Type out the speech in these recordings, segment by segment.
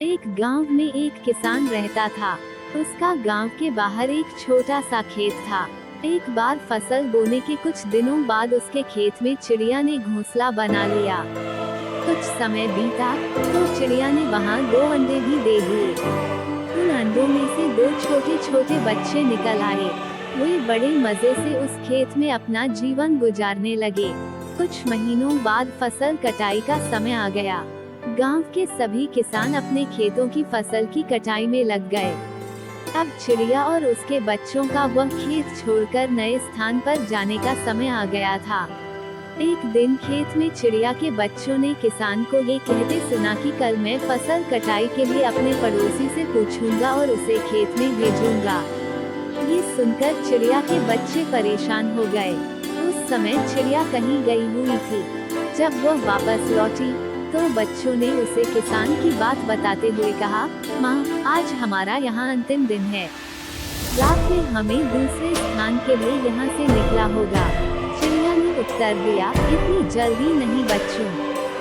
एक गांव में एक किसान रहता था। उसका गांव के बाहर एक छोटा सा खेत था। एक बार फसल बोने के कुछ दिनों बाद उसके खेत में चिड़िया ने घोंसला बना लिया। कुछ समय बीता तो चिड़िया ने वहां 2 अंडे भी दे दिए। उन अंडों में से 2 छोटे-छोटे बच्चे निकल आए। वे बड़े मजे से उस खेत में अपना जीवन गुजारने लगे। कुछ महीनों बाद फसल कटाई का समय आ गया। गांव के सभी किसान अपने खेतों की फसल की कटाई में लग गए। अब चिड़िया और उसके बच्चों का वह खेत छोड़कर नए स्थान पर जाने का समय आ गया था। एक दिन खेत में चिड़िया के बच्चों ने किसान को ये कहते सुना कि कल मैं फसल कटाई के लिए अपने पड़ोसी से पूछूंगा और उसे खेत में भेजूंगा। ये सुनकर चिड़िया के बच्चे परेशान हो गए। उस समय चिड़िया कहीं गई हुई थी। जब वह वापस लौटी तो बच्चों ने उसे किसान की बात बताते हुए कहा, माँ, आज हमारा यहाँ अंतिम दिन है। रात में हमें दूसरे स्थान के लिए यहाँ से निकला होगा। चिड़िया ने उत्तर दिया, इतनी जल्दी नहीं बच्चों,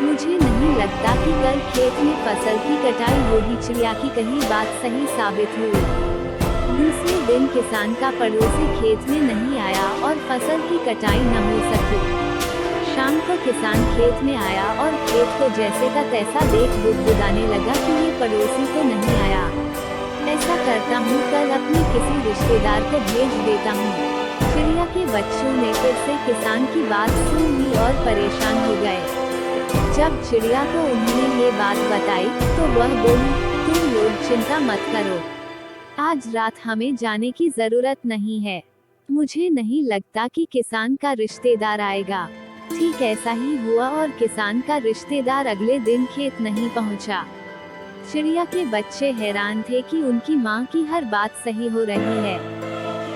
मुझे नहीं लगता कि कल खेत में फसल की कटाई होगी। चिड़िया की कही बात सही साबित हुई। दूसरे दिन किसान का पड़ोसी खेत में नहीं आया और फसल की कटाई न हो सकी। शाम को किसान खेत में आया और खेत को जैसे का तैसा देख बुदबुदाने लगा कि ये पड़ोसी तो नहीं आया। ऐसा करता हूँ, कल अपने किसी रिश्तेदार को भेज देता हूँ। चिड़िया के बच्चों ने फिर से किसान की बात सुन ली और परेशान हो गए। जब चिड़िया को उन्होंने ये बात बताई तो वह बोली, तुम लोग चिंता मत करो, आज रात हमें जाने की जरूरत नहीं है। मुझे नहीं लगता कि किसान का रिश्तेदार आएगा। ठीक ऐसा ही हुआ और किसान का रिश्तेदार अगले दिन खेत नहीं पहुंचा। चिड़िया के बच्चे हैरान थे कि उनकी माँ की हर बात सही हो रही है।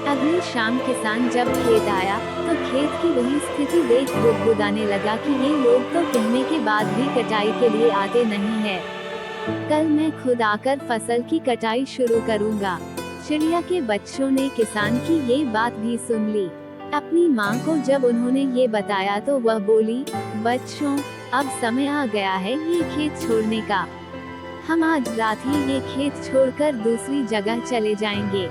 अगली शाम किसान जब खेत आया तो खेत की वही स्थिति देख बुदबुदाने लगा कि ये लोग तो कहने के बाद भी कटाई के लिए आते नहीं है। कल मैं खुद आकर फसल की कटाई शुरू करूँगा। चिड़िया के बच्चों ने किसान की ये बात भी सुन ली। अपनी माँ को जब उन्होंने ये बताया तो वह बोली, बच्चों, अब समय आ गया है ये खेत छोड़ने का। हम आज रात ही ये खेत छोड़कर दूसरी जगह चले जाएंगे।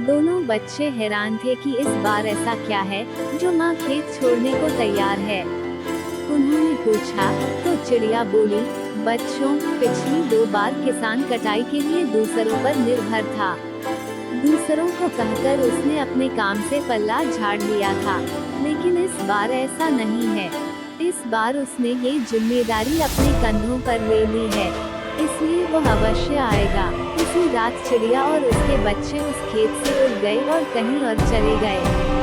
दोनों बच्चे हैरान थे कि इस बार ऐसा क्या है जो माँ खेत छोड़ने को तैयार है। उन्होंने पूछा तो चिड़िया बोली, बच्चों, पिछली 2 बार किसान कटाई के लिए दूसरों पर निर्भर था। दूसरों को कहकर उसने अपने काम से पल्ला झाड़ लिया था, लेकिन इस बार ऐसा नहीं है। इस बार उसने ये जिम्मेदारी अपने कंधों पर ले ली है, इसलिए वो अवश्य आएगा। उसी रात चिड़िया और उसके बच्चे उस खेत से उड़ गए और कहीं और चले गए।